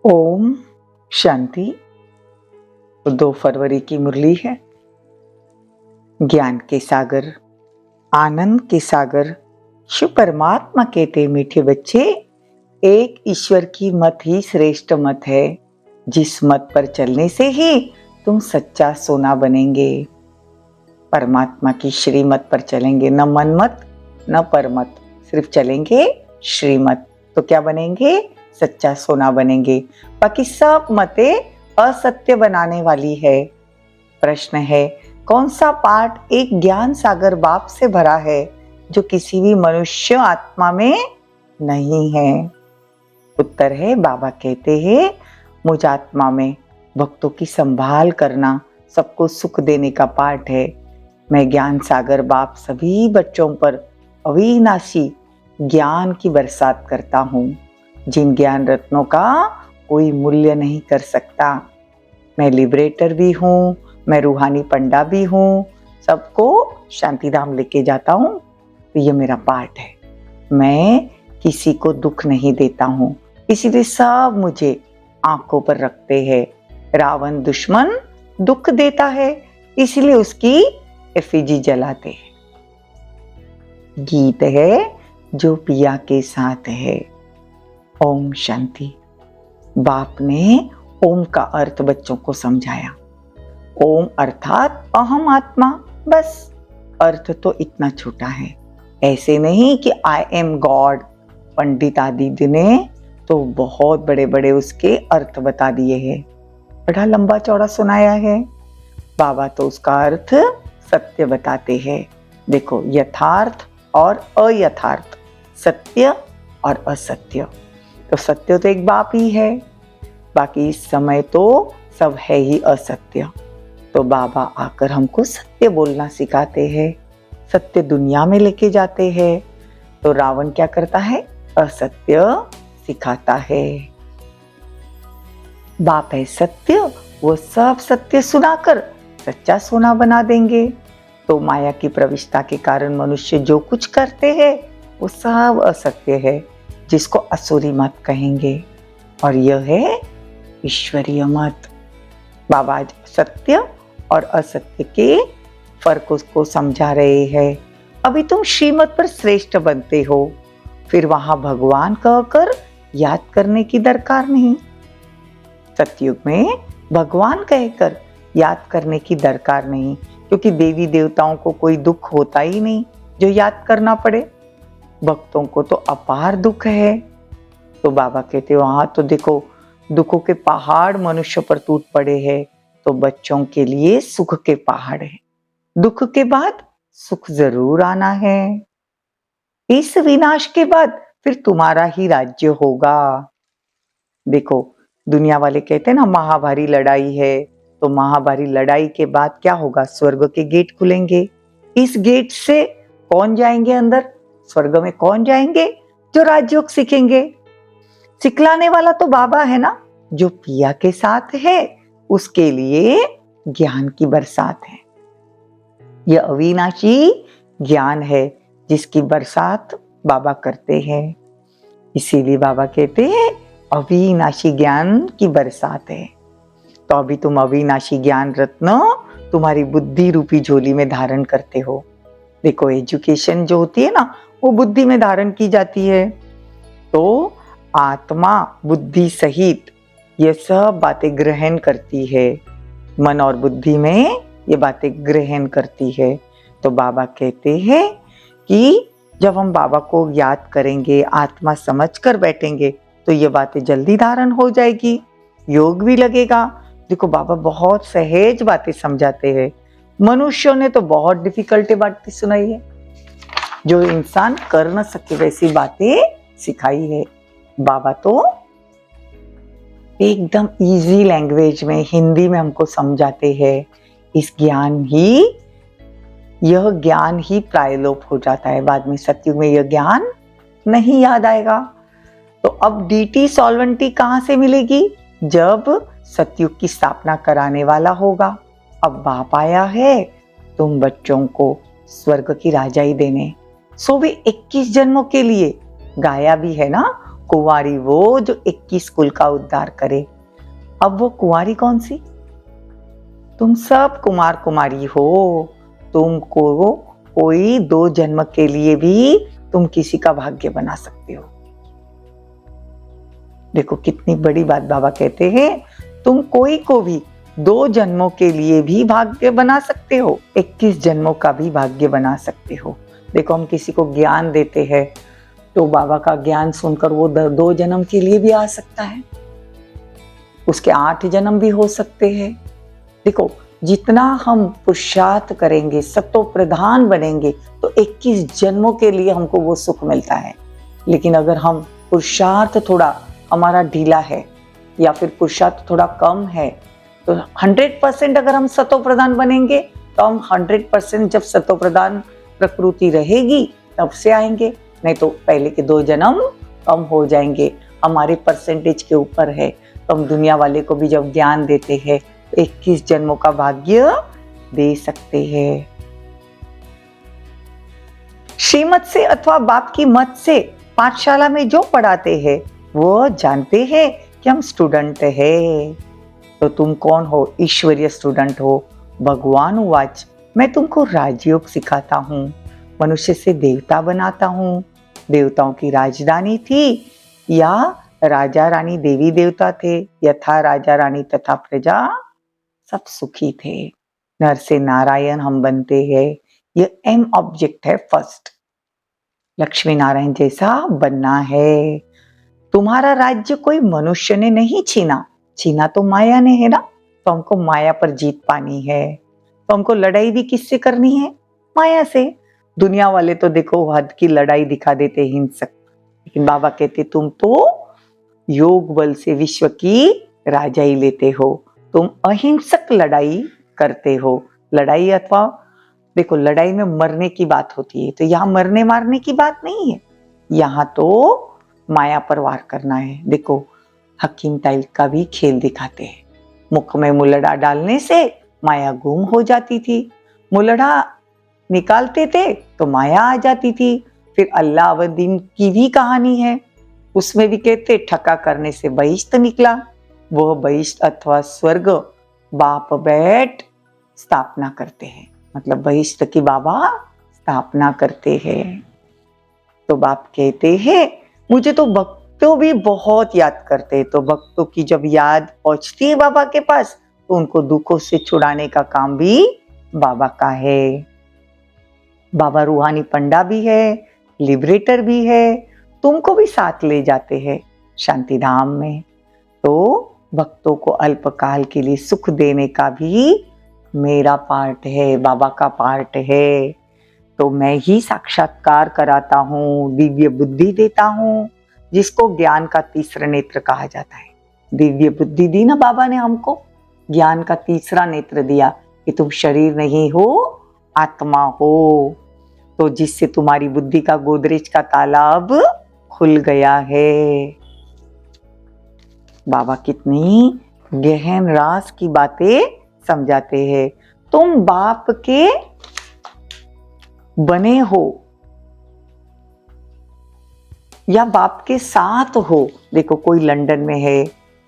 ओम शांति। 2 फरवरी की मुरली है। ज्ञान के सागर, आनंद के सागर, शिव परमात्मा कहते मीठे बच्चे, एक ईश्वर की मत ही श्रेष्ठ मत है। जिस मत पर चलने से ही तुम सच्चा सोना बनेंगे। परमात्मा की श्रीमत पर चलेंगे, न मनमत न परमत, सिर्फ चलेंगे श्रीमत, तो क्या बनेंगे? सच्चा सोना बनेंगे। बाकी सब मतें असत्य बनाने वाली है। प्रश्न है, कौन सा पाठ एक ज्ञान सागर बाप से भरा है जो किसी भी मनुष्य आत्मा में नहीं है? उत्तर है, बाबा कहते हैं, मुझ आत्मा में भक्तों की संभाल करना, सबको सुख देने का पाठ है। मैं ज्ञान सागर बाप सभी बच्चों पर अविनाशी ज्ञान की बरसात करता हूँ, जिन ज्ञान रत्नों का कोई मूल्य नहीं कर सकता। मैं लिबरेटर भी हूँ, मैं रूहानी पंडा भी हूँ, सबको शांतिधाम लेके जाता हूँ। तो ये मेरा पाठ है। मैं किसी को दुख नहीं देता हूँ, इसीलिए सब मुझे आंखों पर रखते हैं। रावण दुश्मन दुख देता है, इसलिए उसकी एफिजी जलाते हैं। गीत है जो पिया के साथ है। ओम शांति। बाप ने ओम का अर्थ बच्चों को समझाया। ओम अर्थात अहम आत्मा, बस अर्थ तो इतना छोटा है। ऐसे नहीं कि आई एम गॉड। पंडित आदि ने तो बहुत बड़े बड़े उसके अर्थ बता दिए हैं, बड़ा लंबा चौड़ा सुनाया है। बाबा तो उसका अर्थ सत्य बताते हैं। देखो, यथार्थ और अयथार्थ, सत्य और असत्य। तो सत्य तो एक बाप ही है, बाकी इस समय तो सब है ही असत्य। तो बाबा आकर हमको सत्य बोलना सिखाते हैं, सत्य दुनिया में लेके जाते हैं। तो रावण क्या करता है? असत्य सिखाता है। बाप है सत्य, वो सब सत्य सुनाकर सच्चा सोना बना देंगे। तो माया की प्रविष्टता के कारण मनुष्य जो कुछ करते हैं वो सब असत्य है, जिसको असुरी मत कहेंगे, और यह है ईश्वरीय मत। बाबा आज सत्य और असत्य के फर्क को समझा रहे हैं। अभी तुम श्रीमत पर श्रेष्ठ बनते हो, फिर वहां भगवान कहकर याद करने की दरकार नहीं। सतयुग में भगवान कहकर याद करने की दरकार नहीं, क्योंकि देवी देवताओं को कोई दुख होता ही नहीं जो याद करना पड़े। भक्तों को तो अपार दुख है। तो बाबा कहते वहां तो देखो, दुखों के पहाड़ मनुष्य पर टूट पड़े हैं, तो बच्चों के लिए सुख के पहाड़ है। दुख के बाद सुख जरूर आना है। इस विनाश के बाद फिर तुम्हारा ही राज्य होगा। देखो, दुनिया वाले कहते हैं ना, महाभारी लड़ाई है, तो महाभारी लड़ाई के बाद क्या होगा? स्वर्ग के गेट खुलेंगे। इस गेट से कौन जाएंगे अंदर? स्वर्ग में कौन जाएंगे? जो राजयोग सीखेंगे। सिखलाने वाला तो बाबा है ना, जो पिया के साथ है उसके लिए ज्ञान की बरसात है। यह अविनाशी ज्ञान है जिसकी बरसात बाबा करते हैं। इसीलिए बाबा कहते हैं अविनाशी ज्ञान की बरसात है। तो अभी तुम अविनाशी ज्ञान रत्न तुम्हारी बुद्धि रूपी झोली में धारण करते हो। देखो, एजुकेशन जो होती है ना, वो बुद्धि में धारण की जाती है। तो आत्मा बुद्धि सहित ये सब बातें ग्रहण करती है, मन और बुद्धि में ये बातें ग्रहण करती है। तो बाबा कहते हैं कि जब हम बाबा को याद करेंगे, आत्मा समझ कर बैठेंगे, तो ये बातें जल्दी धारण हो जाएगी, योग भी लगेगा। देखो, बाबा बहुत सहज बातें समझाते हैं। मनुष्यों ने तो बहुत डिफिकल्टी बातें सुनाई है, जो इंसान कर न सके वैसी बातें सिखाई है। बाबा तो एकदम इजी लैंग्वेज में, हिंदी में हमको समझाते हैं। यह ज्ञान ही प्रायलोप हो जाता है। बाद में सतयुग में यह ज्ञान नहीं याद आएगा। तो अब डीटी सॉल्वेंटी कहां से मिलेगी? जब सतयुग की स्थापना कराने वाला होगा। अब बाप आया है तुम बच्चों को स्वर्ग की राजाई देने, सो भी 21 जन्मों के लिए। गाया भी है ना, कुंवारी वो जो 21 कुल का उद्धार करे। अब वो कुंवारी कौन सी? तुम सब कुमार कुमारी हो। तुमको कोई 2 जन्म के लिए भी तुम किसी का भाग्य बना सकते हो। देखो कितनी बड़ी बात बाबा कहते हैं, तुम कोई को भी 2 जन्मों के लिए भी भाग्य बना सकते हो, 21 जन्मों का भी भाग्य बना सकते हो। देखो हम किसी को ज्ञान देते हैं तो बाबा का ज्ञान सुनकर वो 2 जन्म के लिए भी आ सकता है, उसके 8 जन्म भी हो सकते हैं। देखो जितना हम पुरुषार्थ करेंगे, सतो प्रधान बनेंगे तो 21 जन्मों के लिए हमको वो सुख मिलता है। लेकिन अगर हम पुरुषार्थ थोड़ा हमारा ढीला है या फिर पुरुषार्थ थोड़ा कम है तो 100% अगर हम सतो प्रधान बनेंगे तो हम 100% जब सतो प्रधान प्रकृति रहेगी तब से आएंगे, नहीं तो पहले के 2 जन्म कम हो जाएंगे। हमारे परसेंटेज के ऊपर है, तो हम दुनिया वाले को भी जब ज्ञान देते हैं 21 जन्मों का भाग्य दे सकते हैं। श्रीमत से अथवा बाप की मत से पाठशाला में जो पढ़ाते हैं वो जानते हैं कि हम स्टूडेंट है। तो तुम कौन हो? ईश्वरीय स्टूडेंट हो। भगवान उवाच, मैं तुमको राजयोग सिखाता हूँ, मनुष्य से देवता बनाता हूँ। देवताओं की राजधानी थी या राजा रानी देवी देवता थे, यथा राजा रानी तथा प्रजा सब सुखी थे। नर से नारायण हम बनते हैं, ये एम ऑब्जेक्ट है फर्स्ट। लक्ष्मी नारायण जैसा बनना है। तुम्हारा राज्य कोई मनुष्य ने नहीं छीना, छीना तो माया ने है ना। तो हमको माया पर जीत पानी है, तो हमको लड़ाई भी किससे करनी है? माया से। दुनिया वाले तो देखो हद की लड़ाई दिखा देते हिंसक, लेकिन बाबा कहते तुम तो योग बल से विश्व की राजाई लेते हो, तुम अहिंसक लड़ाई करते हो। लड़ाई अथवा देखो लड़ाई में मरने की बात होती है, तो यहाँ मरने मारने की बात नहीं है, यहाँ तो माया पर वार करना है। देखो हकीम ताइल का भी खेल दिखाते हैं, मुख में मुलड़ा डालने से माया गुम हो जाती थी, मुलड़ा निकालते थे तो माया आ जाती थी। फिर अल्लाउद्दीन की भी कहानी है, उसमें भी कहते ठका करने से बहिष्ठ निकला। वह बहिष्ठ अथवा स्वर्ग बाप बैठ स्थापना करते हैं, मतलब बहिष्ठ की बाबा स्थापना करते हैं। तो बाप कहते हैं मुझे तो भक्तों भी बहुत याद करते हैं, तो भक्तों की जब याद पहुंचती है बाबा के पास तो उनको दुखों से छुड़ाने का काम भी बाबा का है। बाबा रूहानी पंडा भी है, लिबरेटर भी है, तुमको भी साथ ले जाते हैं शांति धाम में। तो भक्तों को अल्पकाल के लिए सुख देने का भी मेरा पार्ट है, बाबा का पार्ट है। तो मैं ही साक्षात्कार कराता हूँ, दिव्य बुद्धि देता हूँ, जिसको ज्ञान का तीसरा नेत्र कहा जाता है। दिव्य बुद्धि दी ना बाबा ने हमको, ज्ञान का तीसरा नेत्र दिया कि तुम शरीर नहीं हो आत्मा हो, तो जिससे तुम्हारी बुद्धि का गोदरेज का ताला अब खुल गया है। बाबा कितनी गहन राज की बातें समझाते हैं। तुम बाप के बने हो या बाप के साथ हो। देखो कोई लंदन में है,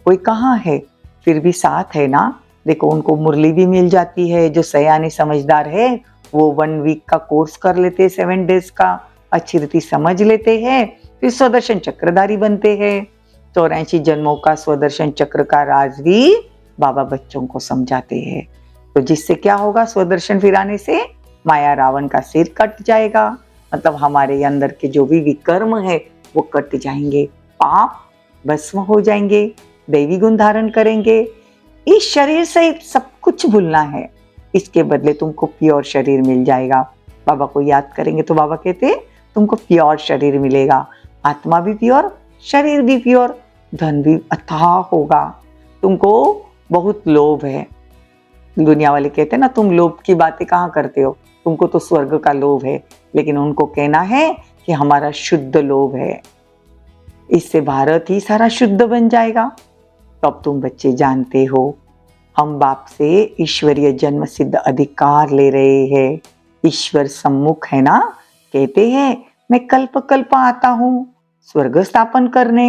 कोई कहाँ है, फिर भी साथ है ना। देखो उनको मुरली भी मिल जाती है, जो सयाने समझदार है वो 1 वीक का कोर्स कर लेते हैं, 7 डेज का, अच्छी रीति समझ लेते हैं, फिर स्वदर्शन चक्रधारी बनते हैं। 84 जन्मों का स्वदर्शन चक्र का राज भी बाबा बच्चों को समझाते हैं। तो जिससे क्या होगा, स्वदर्शन फिराने से माया रावण का सिर कट जाएगा, मतलब हमारे अंदर के जो भी विकर्म है वो कट जाएंगे, पाप भस्म हो जाएंगे, दैवी गुण धारण करेंगे। इस शरीर से सब कुछ भूलना है, इसके बदले तुमको प्योर शरीर मिल जाएगा। बाबा को याद करेंगे तो बाबा कहते हैं तुमको प्योर शरीर मिलेगा, आत्मा भी प्योर, शरीर भी प्योर, धन भी अथाह होगा। तुमको बहुत लोभ है, दुनिया वाले कहते हैं ना तुम लोभ की बातें कहाँ करते हो, तुमको तो स्वर्ग का लोभ है, लेकिन उनको कहना है कि हमारा शुद्ध लोभ है, इससे भारत ही सारा शुद्ध बन जाएगा। तो अब तुम बच्चे जानते हो हम बाप से ईश्वरीय जन्म सिद्ध अधिकार ले रहे हैं, ईश्वर सम्मुख है ना। कहते हैं मैं कल्प कल्प आता हूँ, स्वर्ग स्थापन करने।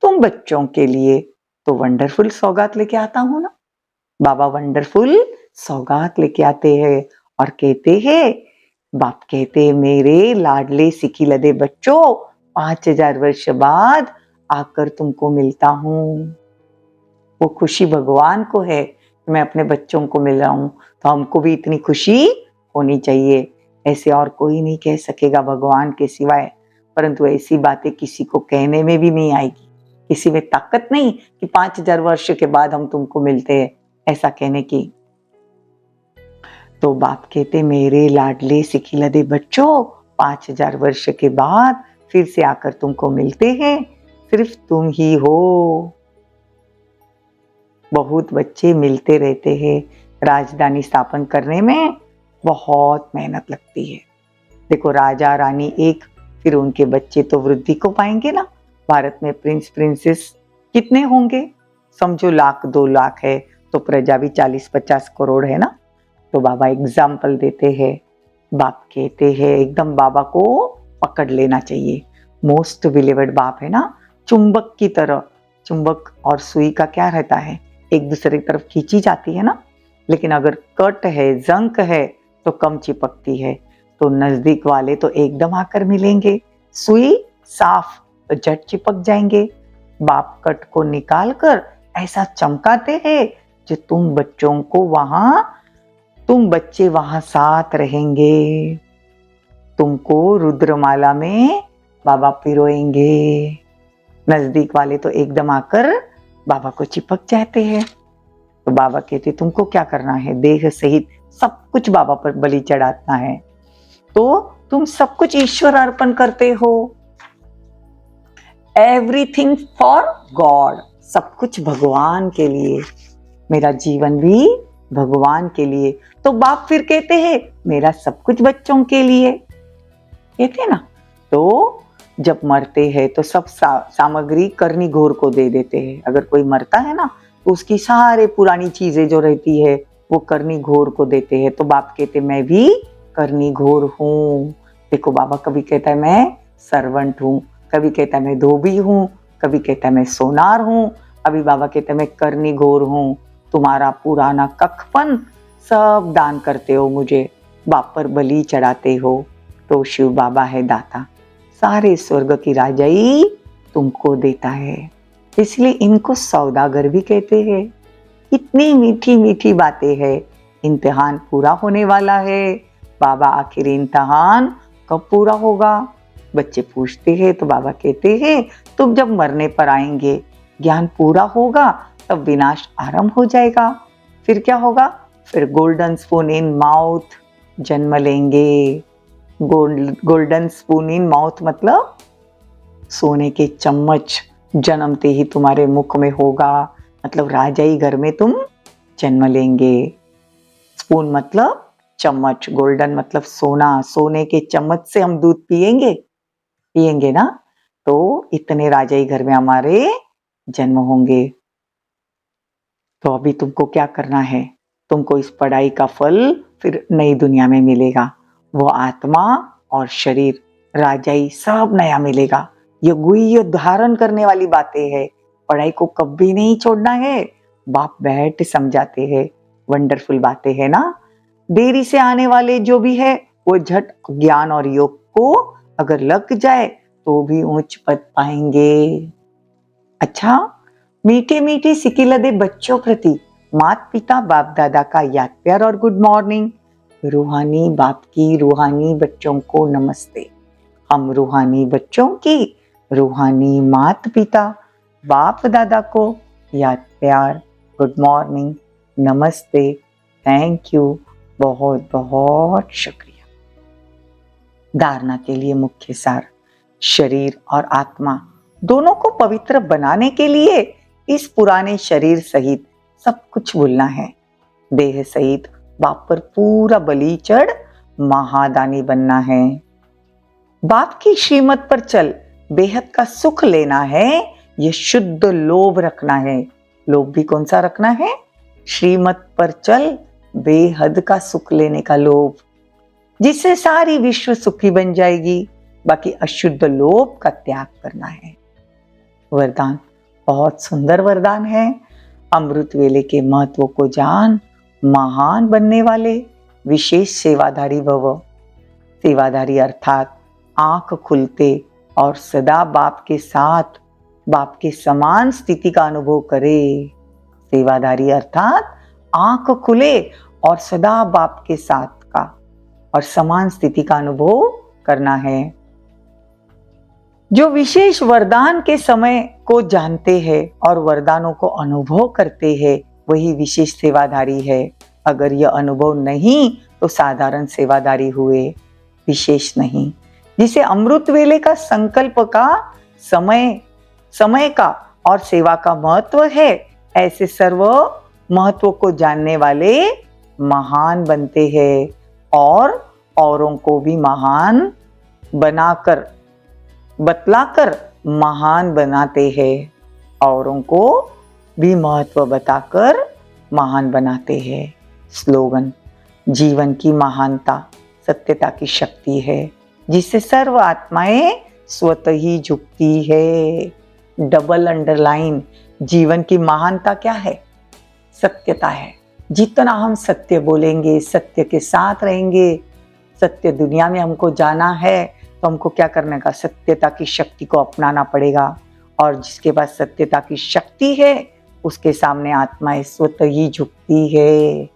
तुम बच्चों के लिए तो वंडरफुल सौगात लेके आता हूं ना। बाबा वंडरफुल सौगात लेके आते हैं और कहते हैं, बाप कहते हैं, मेरे लाडले सिखिलदे बच्चों, 5000 वर्ष बाद आकर तुमको मिलता हूं। वो खुशी भगवान को है, मैं अपने बच्चों को मिल रहा हूं, तो हमको भी इतनी खुशी होनी चाहिए। ऐसे और कोई नहीं कह सकेगा भगवान के सिवाय, परंतु ऐसी बातें किसी को कहने में भी नहीं आएगी, किसी में ताकत नहीं कि 5000 वर्ष के बाद हम तुमको मिलते हैं, ऐसा कहने की। तो बाप कहते, मेरे लाडले सिखिलदे बच्चों, 5000 वर्ष के बाद फिर से आकर तुमको मिलते हैं, सिर्फ तुम ही हो। बहुत बच्चे मिलते रहते हैं। राजधानी स्थापन करने में बहुत मेहनत लगती है। देखो, राजा रानी एक, फिर उनके बच्चे तो वृद्धि को पाएंगे ना। भारत में प्रिंस प्रिंसेस कितने होंगे? समझो 1,00,000-2,00,000 है, तो प्रजा भी 40-50 करोड़ है ना। तो बाबा एग्जाम्पल देते हैं। बाप कहते हैं, एकदम बाबा को पकड़ लेना चाहिए। मोस्ट बिलीवर्ड बाप है ना, चुंबक की तरह। चुंबक और सुई का क्या रहता है, एक दूसरे की तरफ खींची जाती है ना। लेकिन अगर कट है, जंक है, तो कम चिपकती है। तो नजदीक वाले तो एकदम आकर मिलेंगे, सुई साफ तो झट चिपक जाएंगे। बाप कट को निकाल कर ऐसा चमकाते हैं जो तुम बच्चे वहां साथ रहेंगे। तुमको रुद्रमाला में बाबा पिरोएंगे। नजदीक वाले तो एकदम आकर बाबा को चिपक जाते हैं। तो बाबा कहते, तुमको क्या करना है, देह सहित सब कुछ बाबा पर बलि चढ़ाना है। तो तुम सब कुछ ईश्वर अर्पण करते हो। एवरीथिंग फॉर गॉड, सब कुछ भगवान के लिए। मेरा जीवन भी भगवान के लिए। तो बाप फिर कहते हैं, मेरा सब कुछ बच्चों के लिए, कहते ना। तो जब मरते हैं तो सब सामग्री करनी घोर को दे देते हैं। अगर कोई मरता है ना, तो उसकी सारे पुरानी चीजें जो रहती है वो करनी घोर को देते हैं। तो बाप कहते, मैं भी करनी घोर हूँ। देखो, बाबा कभी कहता है मैं सर्वेंट हूँ, कभी कहता है मैं धोबी हूँ, कभी कहता है मैं सोनार हूँ, अभी बाबा कहते हैं मैं करनी घोर हूँ। तुम्हारा पुराना कखपन सब दान करते हो, मुझे बाप पर बलि चढ़ाते हो। तो शिव बाबा है दाता, सारे स्वर्ग की राजाई तुमको देता है, इसलिए इनको सौदागर भी कहते हैं। कितनी मीठी मीठी बातें हैं। इम्तिहान पूरा होने वाला है। बाबा, आखिर इम्तिहान कब पूरा होगा? बच्चे पूछते हैं। तो बाबा कहते हैं, तुम जब मरने पर आएंगे, ज्ञान पूरा होगा, तब विनाश आरंभ हो जाएगा। फिर क्या होगा? फिर गोल्डन स्पून इन माउथ जन्म लेंगे। गोल्डन स्पून इन माउथ मतलब सोने के चम्मच जन्मते ही तुम्हारे मुख में होगा, मतलब राजाई घर में तुम जन्म लेंगे। स्पून मतलब चम्मच, गोल्डन मतलब सोना, सोने के चम्मच से हम दूध पिएंगे ना। तो इतने राजाई घर में हमारे जन्म होंगे। तो अभी तुमको क्या करना है? तुमको इस पढ़ाई का फल फिर नई दुनिया में मिलेगा। वो आत्मा और शरीर, राजाई सब नया मिलेगा। ये गुह्य धारण करने वाली बातें हैं। पढ़ाई को कभी नहीं छोड़ना है। बाप बैठ समझाते हैं, वंडरफुल बातें है ना। देरी से आने वाले जो भी है, वो झट ज्ञान और योग को अगर लग जाए तो भी ऊंच पद पाएंगे। अच्छा, मीठे मीठे सिकिलदे बच्चों प्रति माता पिता बाप दादा का याद प्यार और गुड मॉर्निंग। रूहानी बाप की रूहानी बच्चों को नमस्ते। हम रूहानी बच्चों की रूहानी माता पिता बाप दादा को याद प्यार, गुड मॉर्निंग, नमस्ते, थैंक यू, बहुत बहुत शुक्रिया। धारणा के लिए मुख्य सार, शरीर और आत्मा दोनों को पवित्र बनाने के लिए इस पुराने शरीर सहित सब कुछ भूलना है। देह सहित बाप पर पूरा बलि चढ़ महादानी बनना है। बाप की श्रीमत पर चल बेहद का सुख लेना है। यह शुद्ध लोभ रखना है। लोभ भी कौन सा रखना है? श्रीमत पर चल बेहद का सुख लेने का लोभ, जिससे सारी विश्व सुखी बन जाएगी। बाकी अशुद्ध लोभ का त्याग करना है। वरदान बहुत सुंदर वरदान है। अमृत वेले के महत्व को जान, महान बनने वाले विशेष सेवाधारी भव। सेवाधारी अर्थात आंख खुलते और सदा बाप के साथ, बाप के समान स्थिति का अनुभव करे। सेवाधारी अर्थात आंख खुले और सदा बाप के साथ का और समान स्थिति का अनुभव करना है। जो विशेष वरदान के समय को जानते हैं और वरदानों को अनुभव करते हैं, वही विशेष सेवाधारी है। अगर यह अनुभव नहीं तो साधारण सेवाधारी हुए, विशेष नहीं। जिसे अमृत वेले का संकल्प का समय का और सेवा का महत्व है, ऐसे सर्व महत्व को जानने वाले महान बनते हैं और औरों को भी महान बनाकर, बतलाकर महान बनाते हैं। औरों को भी महत्व बताकर महान बनाते हैं। स्लोगन: जीवन की महानता सत्यता की शक्ति है, जिससे सर्व आत्माएं स्वतः ही झुकती है। डबल अंडरलाइन, जीवन की महानता क्या है? सत्यता है। जितना हम सत्य बोलेंगे, सत्य के साथ रहेंगे, सत्य दुनिया में हमको जाना है, तो हमको क्या करने का? सत्यता की शक्ति को अपनाना पड़ेगा। और जिसके पास सत्यता की शक्ति है, उसके सामने आत्माएं स्वतः ही झुकती है।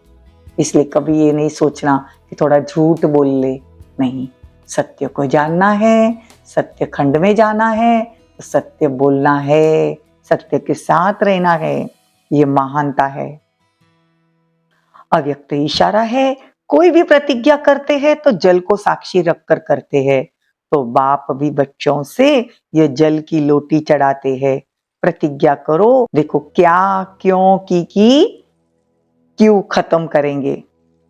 इसलिए कभी ये नहीं सोचना कि थोड़ा झूठ बोल ले, नहीं। सत्य को जानना है, सत्य खंड में जाना है, तो सत्य बोलना है, सत्य के साथ रहना है। ये महानता है। अव्यक्त इशारा है। कोई भी प्रतिज्ञा करते हैं तो जल को साक्षी रखकर करते हैं। तो बाप भी बच्चों से ये जल की लोटी चढ़ाते हैं। प्रतिज्ञा करो, देखो क्या, क्यों की क्यों खत्म करेंगे,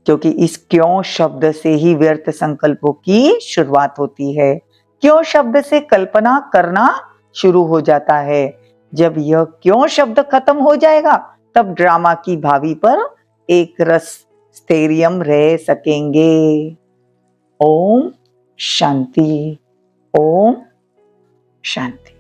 क्योंकि इस क्यों शब्द से ही व्यर्थ संकल्पों की शुरुआत होती है। क्यों शब्द से कल्पना करना शुरू हो जाता है। जब यह क्यों शब्द खत्म हो जाएगा, तब ड्रामा की भावी पर एक रस स्थैर्यम रह सकेंगे। ओम शांति, ओम शांति।